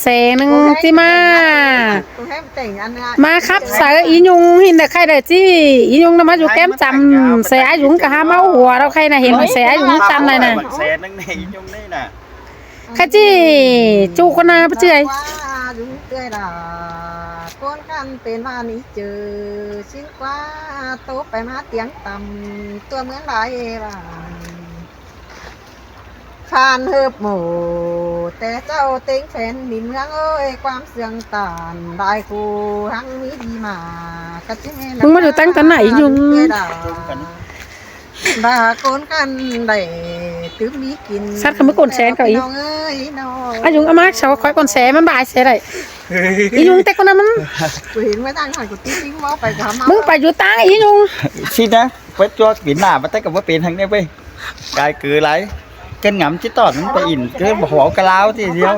แสนหนึ่งที่มาครับใส่อียุงหินแต่ใครได้ที่อียุงน่ะมาอยู่แก้มจำใส่อายุงกะหาเมาหัวเราใครน่ะเห็นใส่อายุงจำเลยน่ะแสนนึงนี่อียุงนี่น่ะใครจี้จูคนน่ะปะเจ้ยยุงเตื้อยด่าก้นกันเป็นว่านี้เจอชิ้นกว่าโตไปมาเตียงต่ำตัวเหมือนไรบ้างฟานเฮิบหมูแต่เจ้าเต็งแฟนดินเมืองเอ้ยความเสื่องตานได้กูทั้งนี้ดีมากระจิ้มมึงมาอยู่ตั้งแต่ไหนยุงด่าโกนกันได้ตื้มมีกินสัตว์เขาไม่โกนแสนเขาอีอายุงอามาเขาคอยโกนแสนมันบายแสนได้อียุงแต่คนนั้นมันกูเห็นไม่ตั้งหันกูติ้งติ้งมอไปกับมึงไปอยู่ตั้งอียุงชินะไปจอดปีนหน้ามาแต่กับว่าเป็นทางนี้ไปกายคือไรกันงำชิตอดมันไปอินคือหัวกะลาวที่เดียว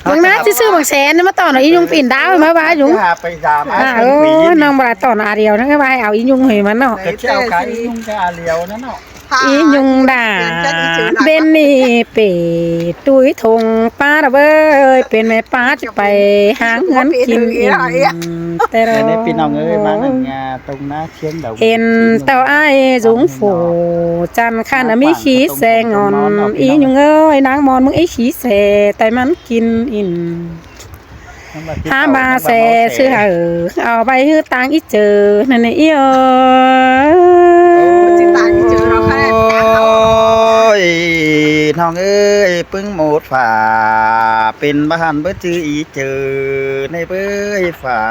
มึงนะที่ซื้อบางแสนมาต่อหน่อยอียุงปีนดาวมาบ้ายุงไปสามน้องบาต่อหน้าเดียวนั่นก็ไปเอาอียุงเหยมันเนาะจะเจ้าขายอียุงจะเลียวนั่นเนาะอียุงด่าเบนนี่เป๋ตุ้ยทงป้าระเบ้ยเป็นแม่ป้าจะไปหาเงินกินแต่เราในปีน้องเอ้ยมาหนึ่งตรงหน้าเชียงดาวเอ็นเต่าไอ้จุงฝูจันขันมีขี้แสงอนอียุงเอ้ยนางมอนมึงไอ้ขี้แสแต่มันกินอินหาบาแสชื่อเอาไปฮือตังอีเจอนั่นไอ้จิตตังอีเจอเราแค่น้องเอ้ยปึ้งหมดฝ่าเป็นบ้านเบื่อจื้ออีเจอในเบื่อฝ่า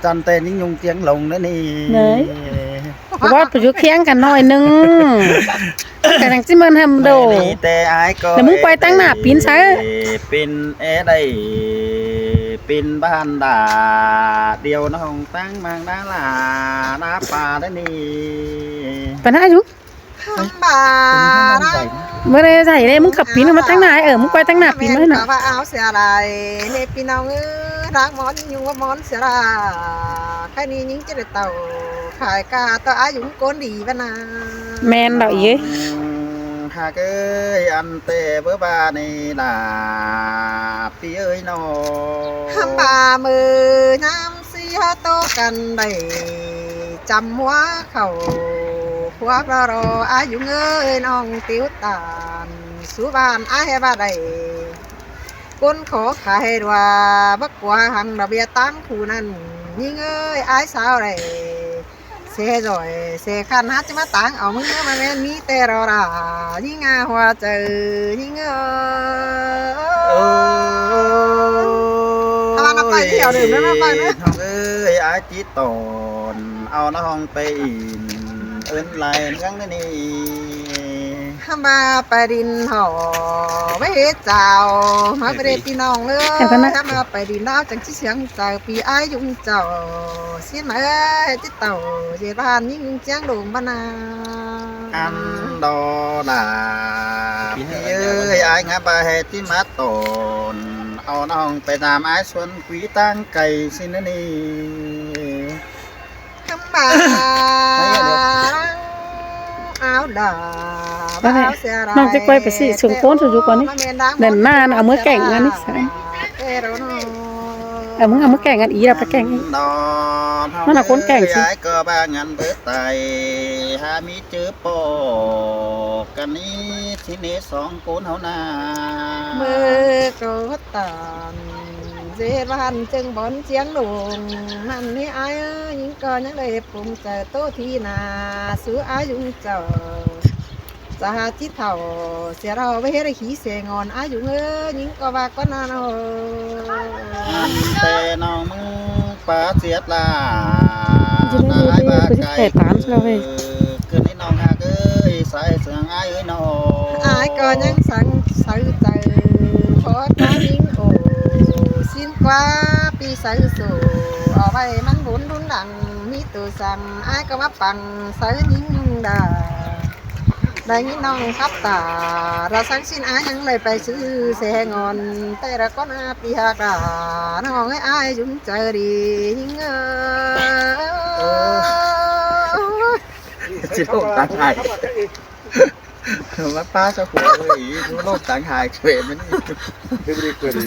จันเต้นยิ่งยุงเสียงลงนั่นนี่ว่าไปอยู่เคียงกันหน่อยนึงแต่หนังที่มันทำโดแต่ไอ้ก็แต่มึงไปตั้งหน้าปีนซะเป็นได้เป็นบ้านด่าเดียวน้องตั้งมังน้าลาน้าป่าได้นี่ปะน้าอยู่บ้าเมื่อไรใส่เลยมึงขับปีนมาตั้งหน้ามึงไปตั้งหน้าปีนมาหน่อยว่าเอาเสียอะไรในปีน้องรักมอนยุ่งว่ามอนเสียละแค่นี้ยิ่งจะได้เต่าขายกาตัวอายุก้นดีบ้านาแมนดอกยี่หากเอ้ยอันเตเบื่อบานี่ล่ะพี่เอ้ยน้อทำบามือน้ำเสียโตกันได้จำหัวเขาหัวปลารออายุเอ้ยน้องติ้วตานสุบานอาเฮบาได้ก้นขอขายว่าบักว่าหังระเบียตั้งคู่นั้นยิ่งเอ้ยอายสาวไรเสียจ่อยเสียขันฮัจะมาตั้งเอามึงมาแม่มีแต่รอรายิ่งอาหัวเจอยิ่งเอ้ยถ้ามาไปเที่ยวดื่มได้มาไปนะน้องเอ้ยอายจิตตอนเอาน้องไปอินเอิ้นลายงั้งนี่มาไปดินหอไว้เจ้ามาไปเด็ดพี่น้องเลยถ้ามาไปดินดาวจังที่เสียงเจ้าปีอายุงเจ้าเสียมาที่เต่าเจ็ดบ้านยิ่งเจียงโด่งบ้านาอันดอดาพี่เอ้ยอายงาบาเฮที่มาตนเอาน้องไปตามอายสวนกุยตั้งไก่สินนี่คำบ่าเอาดาน้องจะไปสิส่งโป้นสุดกว่านี้เดินหน้าเอามือแก่งอันนี้สัมึงเอามือแก่งอันอีเราไปแก่งอีมันเอาคนแก่งสิก็บางอันเบิดไตหามีเจอปอกันนี้ที่นี่สองคนเฮานามือกรดตานเจ็ดวันจึงบอนเจียงหลงนั่นนี่อายยิ่งก่อนยังได้ปุ่มเจอโตที่นาสู้อายุเจ้าสหที่เท่าเสียเราไปเฮ็ดขี้เสงอนอายุเอ้ยยิ่งก็ว่าก็นานเอาแต่น้องมึงป้าเสียดลาตายบ้าไก่คืนนี้น้องหากเอ้ยใส่เสื้ออายเอ้ยน้องอายก็ยังสั่งใส่ใจพอตายิ่งโอ้สิ้นกว่าปีใส่สู่เอาไว้มันบุญรุนดังมีตัวสั่งอายก็มาปังใส่ยิ่งได้ได้ยินน้องครับตาเราสั่งสิ้นอายังเลยไปซื้อแสงอนแต่ละก็น่าปีหากาน้องให้อายยุ่งใจดียิ่งจิตโตตั้งใจ ว่าป้าเจ้าหัวเลยโลกต่างหายเฉยมัน Thế đi cười thì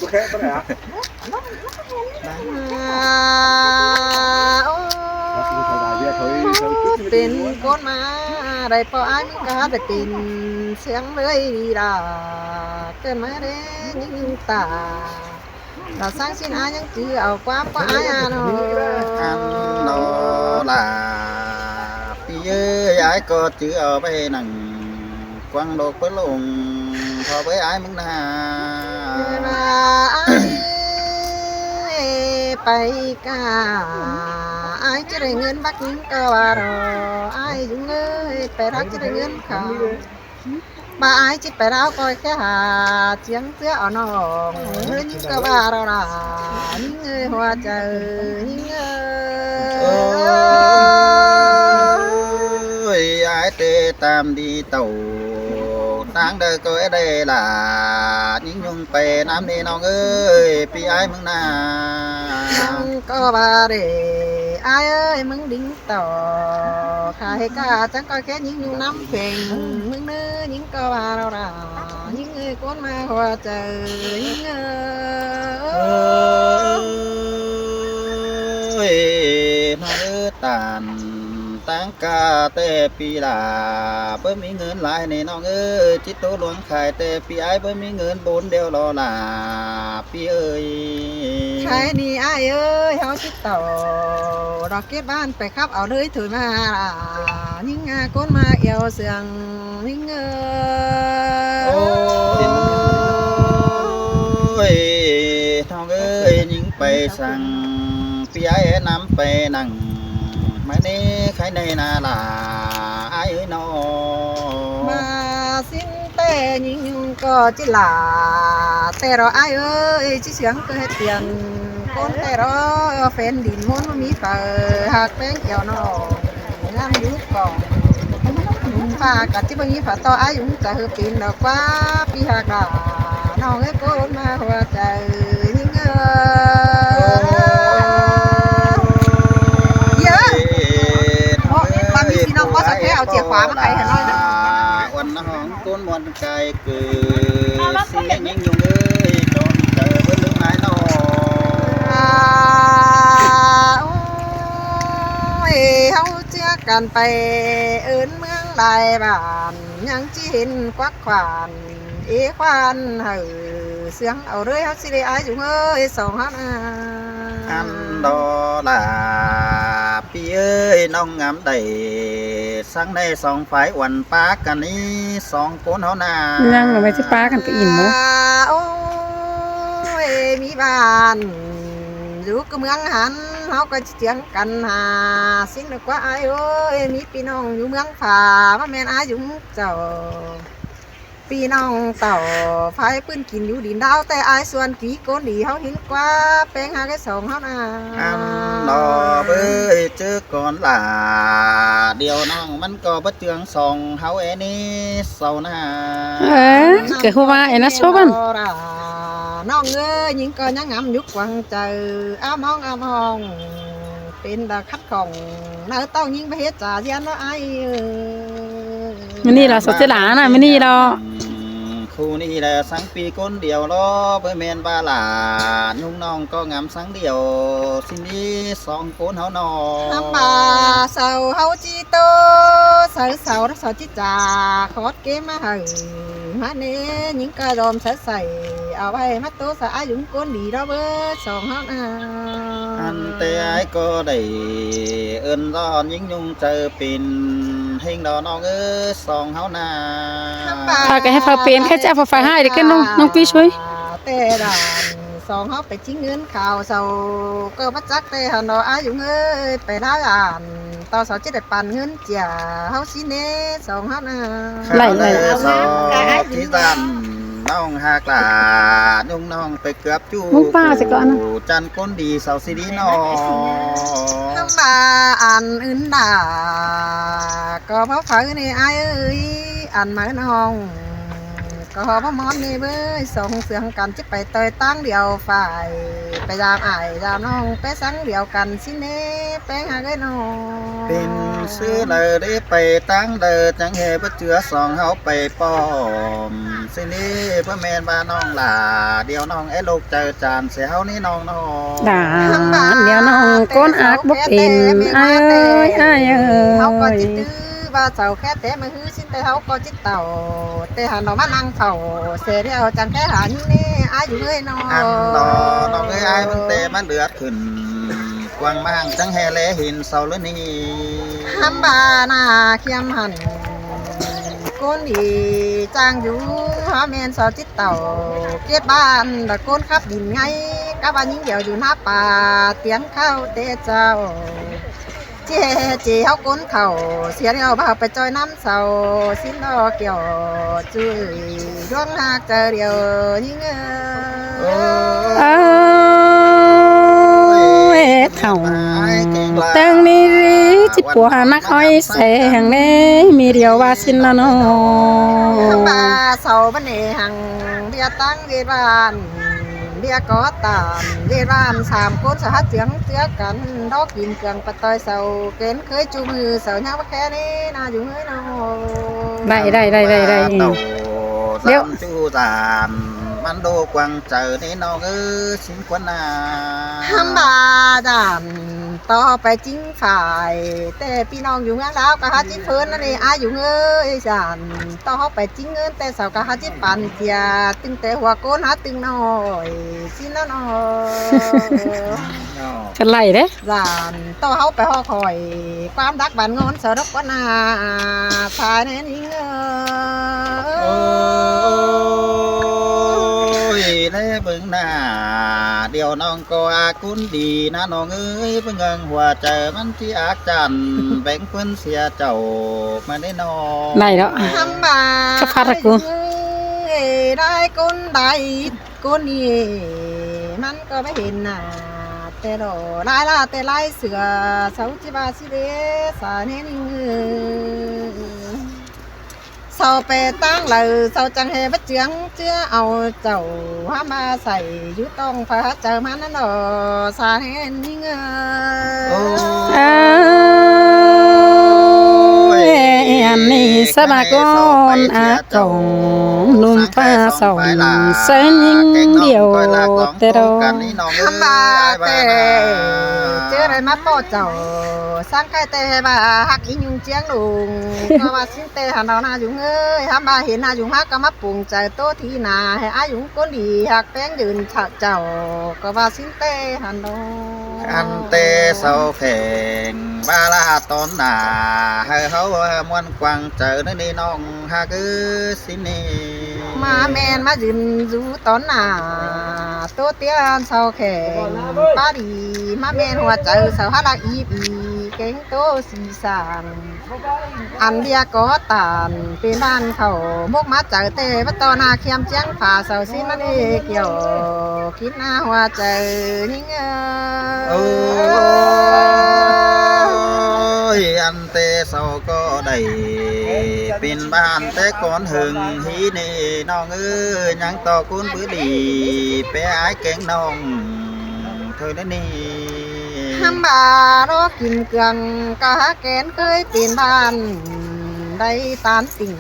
có khẽ có lẽ. เป็นก้นมาได้พออ้ายมึงก็ได้เป็นเสียงเลยดีดาเกินมาเด้ยิ่งตาเราสร้างสิ้นอ้ายยังจือเอาความก็อ้ายเนาะ อันโนลาพี่เอ้ยไอ้ก็จื้อเอาไปนั่งกวางโลกเปิ้ลลงพอไปไอ้มึงนา ไปกาไอ้จะได้เงินบักนิ้งก็ว่ารอไอ้ยุงเอ้ยไปรักจะได้เงินเขาบ่าไอ้จิไปเราคอยแค่หาเสียงเสื้อเอาน้องเงินยิ่งก็ว่ารอล่ะยิ่งเอ้ยหัวใจยิ่งเอ้ โอ้ ย ยไอ้เตตามดีเต่าตั้งเด้อก็ได้ล่ะยิ่งยุ่งไปน้ำนี่น้องเอ้ยพี่ไอ้มึงนา ก็ว่าเด้ไอ้เอ้ยมึงดิ้งต่อขายกาจังก็แค่ยิงอยู่น้ำเพ่งมึงเนื้อยิงก็ว่าเราด่ายิงเอ้ยก้นมาหัวใจยิงเอ้ย เอ้ยน้องเอ้ยตานตั้งกาแต่ปีลาเพิ่มมีเงินหลายในน้องเอ้ยจิตโตหลวงขายแต่ปีไอ้เพิ่มมีเงินบนเดียวรอล่ะพี่เอ้ย ใครนี่ไอ้เอ้ยเขาชิดต่อดอกเก็บบ้านไปครับเอาเลยถือมาล่ะยิงก้นมาเอวเสียงยิงเอ้ โอ้ ย ยน้องเอ้ยยิงไปสั่งพี่ไอ้นำไปนั่งไม่นี่ใครในนาล่ะไอ้เอ้ยน้อง มาสิ้นแต่ยิงก็จิลาแต่เราไอ้เอ้ยจิเสียงก็ให้เปลี่ยนคนแต่เราแฟนดินมันมีเปิดหากแป้งเกี่ยวนองงามยุบก่อนฝากกับที่บางทีฝาต่ออายุจะเฮปีนดอกว่าปีหากาน้องไอ้คนมาหัวใจยิงเอ้ยเยอะเพราะบางทีพี่น้องก็สักแค่เอาเจียขวามาใครเห็นน้อยนะ วันน้องก้นมวนไกลเกิดเสียงยิ่งยุ่งเอ้ยจนเจอเพื่อนลูกนายน้อง โอ้ยเฮาเจือกันไปเอิ้นเมืองใดบ้านยังจีเห็นควักขวานเอควานเฮอเสียงเอาเรื่อยเฮาสิได้อายจุงเอ้ยสองเฮานะ อันดอลาพี่เอ้ยน้องงามใดสังในสองฝ่ายวันปากันนี้สองคนเฮานา ยังเอาไว้ที่ป้ากันก็อินเนาะ โอ้ยมีบ้านอยู่กับเมืองหันเฮาก็เสียงกันหาสิ่งนึกว่าอายเอ้ยมีพี่น้องอยู่เมืองผาว่าแม่นอายอยู่เจ้าพี่น้องเต่าไฟปืนกินอยู่ดินดาวแต่อายส่วนกี่คนดีเฮาเห็นกว่าแปลงหาแค่สองเฮานะ อันดอเบ้ยเจอก่อนล่ะเดี๋ยวน้องมันก็บ่เจืองสองเฮาแอนี่เศร้าหน้า เกิดหัวว่าไอ้นะชอบมัน น้องเอ้ยยิงก็ยังงำยุกวังเจออ้ามองเป็นดาคัดของเนื้อต้องยิงไปเฮ็ดจ่าเสียนว่าไอ้ มันนี่เราสดเจหลาน่ะมันนี่เรา คู่นี้แหละสังปีคนเดียวรอเพื่อแมนบาลานุ่งน้องก็งามสังเดียวสิ่งนี้สองคนเฮานอ น้ำปลาเสาเฮาจีโตเสาเสาจิจ่าขอดเกมมาให้มาเน้ยิงกระดมใส่เอาไว้มาโตสะอายุงก้นดีเราเบิดสองเฮานะ อันแต่ไอ้ก็ได้เอิ้นร้อนยิ่งยุ่งเจอเป็นเฮงดอน้องเอ้ยสองเฮานา พากันให้พาเป็นแค่จะพาไฟให้เด็กกันน้องพี่ช่วย แต่ด่านสองเฮาไปจิ้งเงินข่าวเสาก็มาจักแต่หันดออายุงเอ้ยไปได้อ่านต่อเสาจะได้ปันเงินเจียเฮาสิเน่สองเฮานะ ไหล สองที่ตันน้องหากลานุ่งน้องไปเกือบจู่ มุกป้าสิก่อนนะ จันคนดีเสาสิดีน้อง น้ำบาอันอื่นด่าก็เพราะเผยในอายเอ้ยอันหมายน้อง ก็พมอนนี่เว้ยส่งเสียงกันจะไปเตยตั้งเดียวฝ่ายไปยามอายยามน้องไปสังเดียวกันสิเน่ไปหาเอ้ยน้อง เป็นซื้อเลยได้ไปตั้งเดิจังเฮเพื่อเจือสองเฮาไปป้อมสินี้เพื่อแม่นบ้านน้องหล่าเดี๋ยวน้องไอ้ลูกเจอจานเสียเฮานี่น้องน้อง ด่าเดี๋ยวน้องก้นอักบกเอ็นอ้ายเอ้ยอ้ายเอ้ เฮาก็จิ ย ตื้อว่าเจ้าแค่แต่มาฮื้อสิแต่เฮาก็จิตเต่าแต่หันออกมานั่งเฝ้าเสียเดียวจังแค่หานี่เน่อายุเอ้ยน้อง อันต่อน้องเอ้ยไอ้มันเตมันเดือดขึ้นกวางมั่งจังแฮแลหินเสาเลยนี่ หำบานาเขียมหันก้นอีจางอยู่หาแมนสอจิตเต่าเก็บบ้านตะก้นขับดินไงกับว่ายิงเดียวอยู่หน้าป่าเตียงเข้าเตะเจ้าเจ๊เจ๊เฮาก้นเข่าเสียเดียวบ่าวไปจอยน้ำเสาสิ้นดอกเกี่ยวจุ้ยดวงหักเจอเดียวยิงเอ้ย เอ้ยเท่าตั้งนี้จิปัวนักอ้อยแสงเน่มีเดียวว่าสินละน้อ ป่าเสาบันเนหังเบียตั้งเวียรานเบียก็ตามเวียรานสามคนสหัสเสียงเตือกันดอกกินเกลืองปะตอยเสาเกณฑ์เคยจูมือเสาเนี้ยว่าแค่นี้น่าอยู่เฮ้ยน้อง ได้ เดี๋ เดี๋ ย ยว ว จูจานมันดูกวางเจอในน้องเอ้ยสินกว่านา ห้ามบาดานต่อไปจิ้งฝ่าย แต่พี่น้องอยู่เมืองลาวก็หาจิ้งเพิ่นนั่นเองอาอยู่เอ้ยจานต่อไปจิ้งเงินแต่สาวก็หาจิ้งปันเจียตึงแต่หัวโกนหาตึงน้อยสิน้อย กันไล่เด้ จานต่อเฮาไปห่อคอยความรักบ้านงอนสารกว่านาสายแน่นี่เอ้ โอ้ ย ยแลเบิ่งหน้าเดี๋ยวน้องก็อากุนดีนะน้องเอ้ยเพิ่งเงิงหัวใจมันที่อาจันแบ่งเพิ่นเสียเจ้ามาได้น้อง ได้แล้ว ทำบา สักพักละกู ได้ก้นได้ก้นนี่มันก็ไม่เห็นหน้าแต่ดอลายลาแต่ลายเสือเสาจิบาสิเดสาเนนิงเสาไปตั้งเลยเสาจังเฮบัดเจียงเจื้อเอาเจ้าหามาใส่อยู่ต้องพระเจอมันนั่นดอสาเนนิง โอ้ เอ้ยอันนี้สมากรอากงนุ่มผ้าสองเส้นยิงเดียวแต่เรา ทำบาแต่เจออะไรมาโปเจ้าสร้างใครแต่บ่าหักอียุงเจียงลุงก็ว่าสิเตหันเอาหน้ายุงเอ้ยทำบาเห็นหน้ายุงฮักก็มาปรุงใจโตที่นาให้อายุงก้นดีหักแป้งยืนฉะเจ้าก็ว่าสิเตหันเอา อันเตเสาแข่งบาลาตอนหน้าให้เขามวนกวางเจอในนี่น้องหากสินี่ มาแมนมายืนอยู่ตอนหน้าโตเตี้ยนเสาแข่งป้าดีมาแมนหัวใจเสาฮักอีบีเก่งโตสีสานอันเดียก็ตานเป็นบ้านเขามกมาเจอเตวัตนาเขียมเจียงผ่าเสาสิมันเอเกี่ยวคิดหน้าหัวใจยิ่งโอ้ยอันเตเสาก็ได้เป็นบ้านแต่ก่อนหึงฮีนี่น้องเอ้ยยังต่อคุณปื้อดีไปอายแกงน้องเธอได้นี่ ห้ามบารอกินเกลืองกะแกนเคยเป็นบ้านได้ตานติ่ง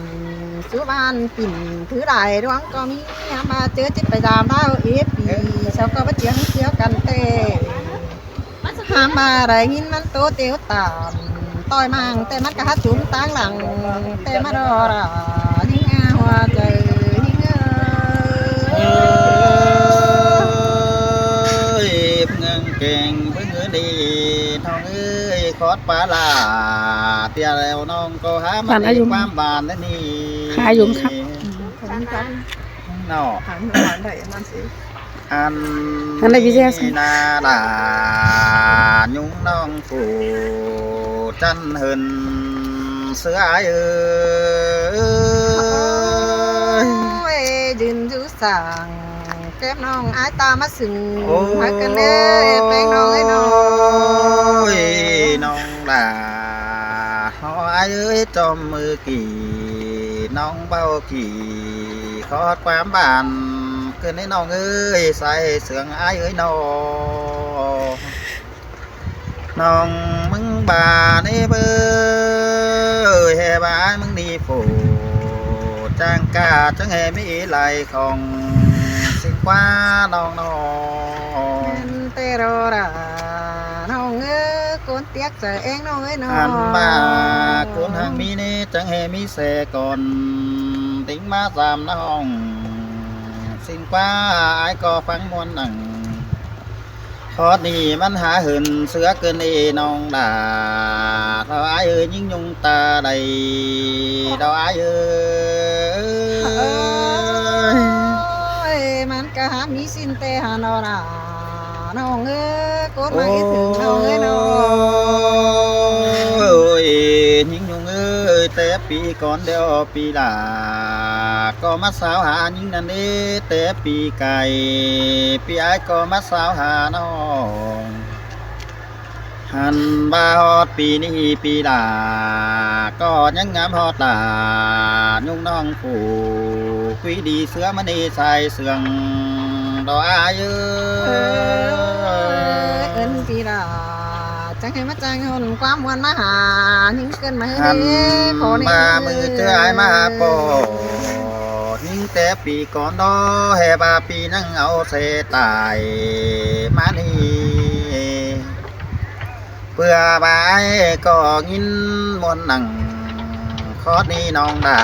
สุบ้านปิ่นถือหลายดวงก็มีห้ามมาเจอจิตไปดามดาวเอฟปีเช้าก็มาเจียงเสียวกันเตห้ามมาได้ยินมันโตเตียวตามต่อยมังแต่มันกะจุ่มตั้งหลังแต่มารอรายิ่งอาหัวใจยิ่งเงินเก่งเพิ่งเงินดีน้องเอ้ยคอดปลาลาเตียแล้วน้องก็หามาได้ความบานนั่นนี่ หายุงครับ ผมกัน เนาะ หันหันได้มันสิ อัน อันไหนพี่เจ้าสิ นาลายุงน้องผูจันเหินเสือเอ้ย โอ้ยยืนอยู่สั่งแก้มน้องอายตามาสึงหากันเด้แป้งน้องไอ้น้อง โอ้ยน้องลาหอยเอ้ยจอมมือกี่น้องเบาขี่ ขอความบานขึ้นให้น้องเอ้ยใส่เสืองอายเอ้ยน้องมึงบานี่เบอแห่บานมึงนี่โผจ้างกาจังแห่มีไหลของสิ่งกว่าน้อง เป็นเตโรราน้องเอ้ยคนเตียกเจอเองน้องเอ้ยน้อง หันมาคนหางมีนี่จังแห่มีเสก่อนติ้งมาสามน้องสิ่งกว่าไอ้ก็ฟังมวนหนังพอนี่มันหาหืนเสือเกินเอน้องด่าเราไอ้เอ้ยยิ่งยุงตาใดเราไอ้เอ้ย มันก็หามีสินเตหานอราน้องเอ้ยกดมาคิดถึงน้องเอ้ยน้อง โอ้ยยิ่งยุงเอ้ยแต่ปีก่อนเดียวปีหลาก็มาสาวหายิ่งนั่นเอ้แต่ปีไก่ปีไอ้ก็มาสาวหาน้องหันบาฮอดปีนี้ปีหลาก็ยังงามฮอดหลายุ่งน้องผู้คุยดีเสือมันนี่ใส่เสืองดอกอายเอ้ย เอิ้นปีดาจังให้มาจังหนความมวลมาหายิ่งเกินมา หั เฮ้ น ขอนี่ มามือเจอไอ้มาปอยิ่งแต่ปีก่อนดอแห่บาปีนั่งเอาเสตายมานี่เพื่อบายก็ยินมวนหนังคอดนี่น้องด่า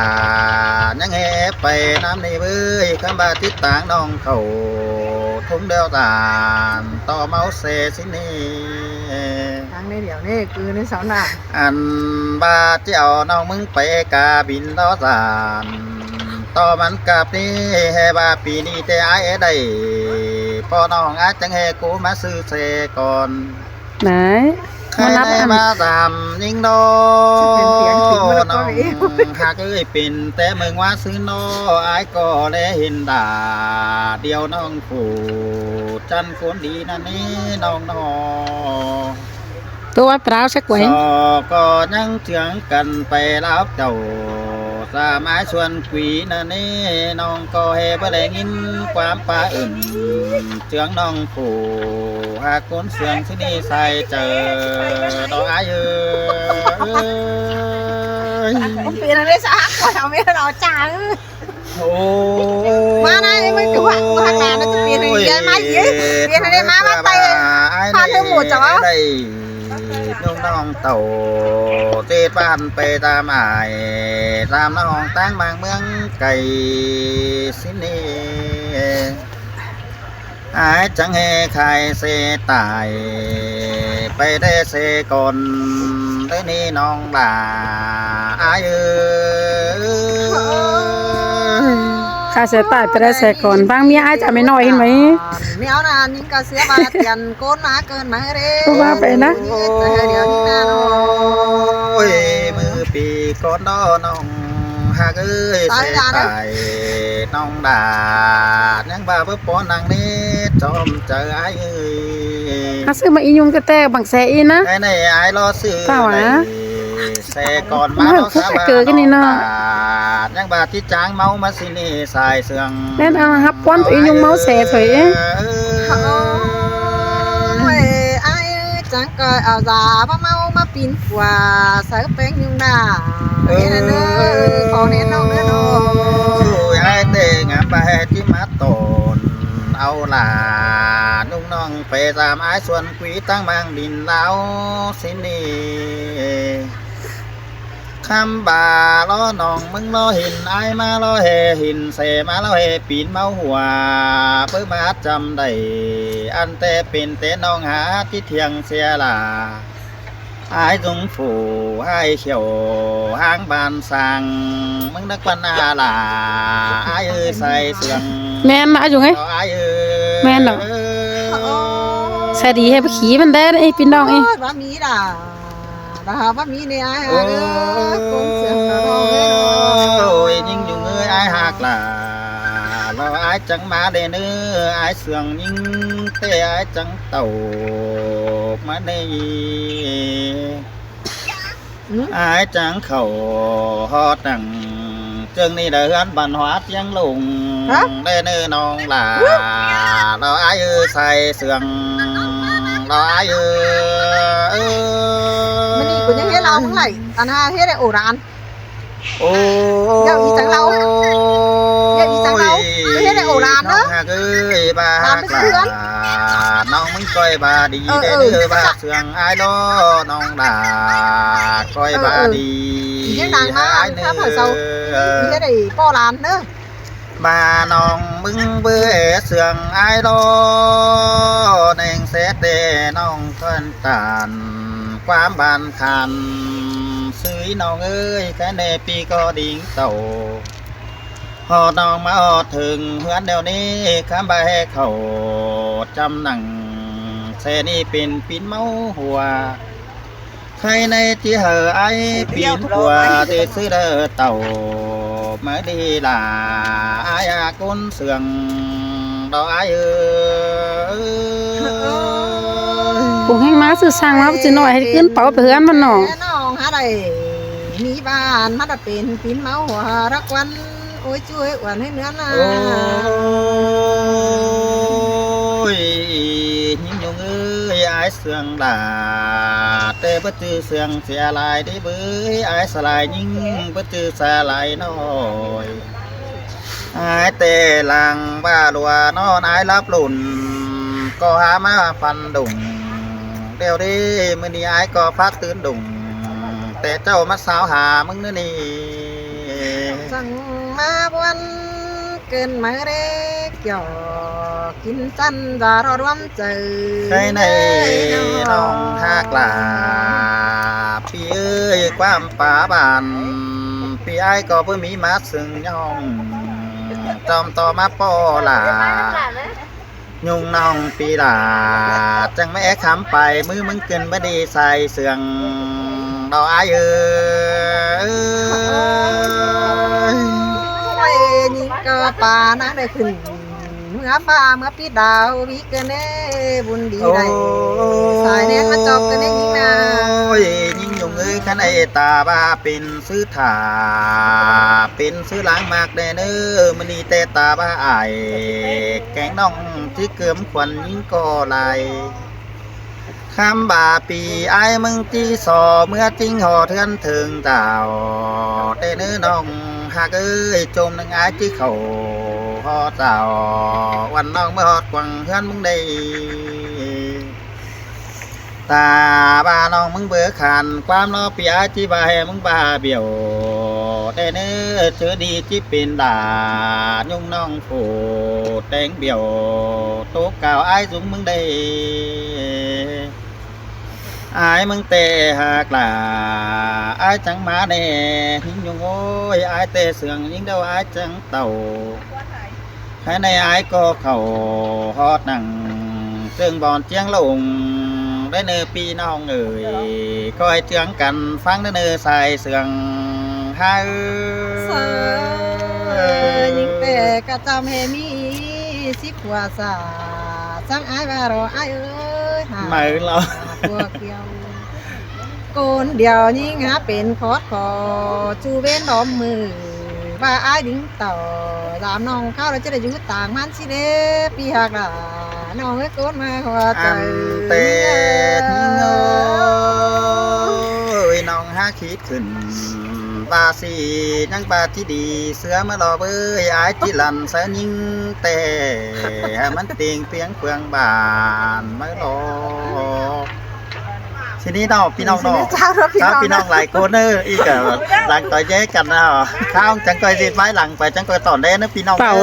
ยังแห่ไปน้ำในเบ้ยคำบาติดต่างน้องเขาทุ่มเดียวตานต่อเมาเสสินี่ ทางในเดี๋ยวนี่คือในสาวหน้า อันบาเจ้าน้องมึงไปกาบินต่อสานต่อมันกับนี่แห่บาปีนี้แต่ไอ้ได้พอน้องอาจจังแห่กูมาซื้อเสก่อน ไหน ใคร มานับ ได้ อัน มาตามยิงโด เป็นเสียงถึงมัน น้ ก็ อง มี หากเอ้ยเป็นแต่มึงว่าซื้อโนไอ้ก็ได้เห็นด่าเดียวน้องผู้จันคนดีนั่นนี่น้องน้อง ตัวเปล่าสักไว้ สอก็ยังเถียงกันไปรับเจ้าสามาชวนคุยนั่นนี่น้องก็เฮบ่ได้ยินความป่าอื่นเจืองน้องผู้หากคนเสียงที่นี่ใส่เจอดอกอ้ายเอ้ย ผมเปลี่ยนอะไรซะก่อนเอาไม่รอจ้า โอ้ มานะไอ้ไม่ถูกว่ามาหาน่าจะเปลี่ยนอะไรยังไม่เยอะเปลี่ยนอะไรมาไปพาเธอหมดจ้ะ ได้น้องน้องเต่าเจ็ดบ้านไปตามอายตามน้องตั้งบางเมืองไก่สินีอายจังเฮใครเสตายไปได้เสก่อนได้นี่น้องบ่าอายเอ้ย ข้าเสียตายไปได้เสียก่อนบางเมียอาจจะไม่น้อยเห็นไหม ไม่เอานะนิ่งก็เสียบาเตียนโกนมาเกินมาเร่ ว่าไปนะ เดี๋ยวนี้นะน้อง โอ้ยมือปีก่อนน้อน้องหากเอ้ยเสียตายน้องด่ายังบ่าเพื่อปอนังนี้จอมเจอไอ้เอ้ย ข้าซื้อมาอียุงกระแตบังแสอีนะ ไอ้ในไอ้รอซื้อ เปล่าอะ เสก่อนมา เออพวกเกิดกันนี่เนาะ ยังบ่าที่จางเมามาสินี่สายเสือง เล่นเอาฮับป้อนตัวอียุงเมาแสเถอย โอ้ยไอ้จังก็เอาซาพะเมามาปีนกว่าใส่แป้งยุงดาเอ้ยเด้อของนี้น้องเด้อน้อง ไอ้เตงไปที่มาตนเอาล่ะนุ่งน้องไปตามไอ้ส่วนคุยตั้งบางดินเล้าสินี่คำบ่าล้อน้องมึงล้อหินไอ้มาล้อเฮหินเสมาล้อเฮปีนเมาหัวเพื่อมาจำได้อันแต่เป็นแต่น้องหาที่เทียงเสียล่ะไอ้จงฝูไอ้เขียวห้างบานสั่งมึงนักปัญหาล่ะไอ้เอ้ยใส่เสียง แม่นนะอยู่ไง ไอ้เอ้ย แม่นเหรอ ใส่ดีให้ไปขี่มันได้ไอ้พี่น้องไอ้ บะหมี่ด่าบะหมี่เนี่ยไอ้เอ้ยคนเสียงน้องเอ้ย โอ้ยยิ่งอยู่เงยไอ้หักล่ะเราไอ้จังมาเดเนื้อไอ้เสืองยิ่งเตะไอ้จังเต่ามาในไอ้จังเข่าฮอดดัง จึงนี่เดือนบันหัวเจียงลุงได้เนื้อน้องหลาเราไอ้ใส่เสื่องเราไอ้มันนี่กูยังให้เรามึงไหลอันห้าเฮ็ดได้โอราน โอ้ เดี๋ยวอีจังเราเดี๋ยวอีจังเราไม่ใช่ได้โอรานเนอะ น้องหากบา ตามไปเสือน น้องมึงก้อยบาดีได้เนื้อบาเสื่องไอ้ล้อน้องหลาก้อยบาดี ยังนางมาถ้าเผาเซาไม่ใช่ได้ป้อรานเนอะ มาน้องมึงเบื่อเสื่องไอ้ล้อแนงเสดเดน้องต้นตานความบานคันซื้อน้องเอ้ยแค่ในปีก็ดิ่งเต่าหอน้องมาหอถึงเพื่อนเดี๋ยวนี้ข้ามไปให้เขาจำหนังเซนี่เป็นปีนเมาหัวใครในที่เหอไอ้ปีนหัวที่ซื้อเด้อเต่ามาดีล่ะอายกุนเสื่องดอกไอ้ปลูกแห้งมาซื้อสร้างมาสิหน่อยให้ขึ้นเป๋าไปเฮือนมันน้อง น้องหาได้มีบ้านมาได้เป็นปีนเมาหัวรักวันโอ้ยช่วยอ้วนให้เนื้อนา โอ้ยหิ้งยงเอ้ยไอ้เสื่องด่าแต่บ่จื้อเสื่องเสียลายได้เบ้ยไอ้สลายยิ่งบ่จื้อสลายน้อยไอ้แต่หลังบ้าลัวนอนไอ้รับหลุ่นก็หามาฟันดุงเดี๋ยวนี้มื้อนี้ไอ้ก็พักตื่นดุงแต่เจ้ามาสาวหามึงนี่ สั่งมาวันเกินมาเร็กหยอกินจันจะรอรวมเจอ ใครในน้องหากลาพี่เอ้ยความป่าบานพี่ไอ้ก็เพิ่งมีมาซึ่งย่องจอมต่อมาป้อหลายุงน้องปีหลาจังไม่แอคำไปมือมึงเกินบ่ดีใส่เสื่องดอกไอ้เอ้ย โอ้ยนี่ก็ป่านะได้ขึ้นเมื่อฟ้าเมื่อปีดาววิเกินเน่บุญดีได้สายแน่นมาจอบกันได้ยิ่งนา โอ้ยยิ่งยุงเอ้ยขันไอตาบ้าเป็นซื้อถาเป็นซื้อล้างมากแน่เน้อมันนี่แต่ตาบ้าอายแกงน้องที่เกิมขวัญยิ่งก็ไหลคำบาปีไอ้มึงที่สอเมื่อจริงห่อเทือนถึงเต่าแต่เนื้อน้องหากเอ้ยจมนังไอ้ที่เขาห่อเต่าวันน้องเมื่อหอดกวังเทือนมึงได้ตาบ้าน้องมึงเบื่อขันความรอปีไอ้ที่บาให้มึงบาเบี่ยวแต่เนื้อเจอดีที่เป็นด่ายุ่งน้องผูแตงเบี่ยวโต๊ะเก่าไอ้จุงมึงได้ไอ้มึงเตะหักหลาไอ้จังมาแน่หิ้งยงโอ้ยไอ้เตะเสืองยิงเดาไอ้จังเต่าใครในไอ้ก็เข่าฮอดหนังซึ่งบอนเจียงลงได้เนื้อปีน้องเอ๋ยคอยเจืองกันฟังได้เนื้อใส่เสืองให้ เสือยิ่งแต่กระจำให้มีสิบกว่าสาจังไอ้บารอไอ้เอ้ยหา ไม่เรา ตัวเกี่ยวโกนเดียวยิ่งหาเป็นคอดคอจูเว้นล้อมมือว่าไอ้ดิ้งต่อตามน้องเข้าเราจะได้อยู่ต่างมันสิเด้ปีหักล่ะน้องเอ้ยโกนมาหัวใจ อันเตะหิ้งโอ้ยน้องหาคิดขึ้นบาสียังบาที่ดีเสือมารอเบ้ยไอ้ที่ลันเสือยิงแต่มันเตียงเปียงเฟืองบานไม่รอทีนี้น้องพี่น้องน้อง เจ้าแล้วพี่ ครับ น้อง พี่น้องหลายคนเนอะอีกหลังต่อยแยกกันนะข้าวจังก่อยจีดไว้หลังไปจังก่อยต่อได้นะพี่น้อง เป๋า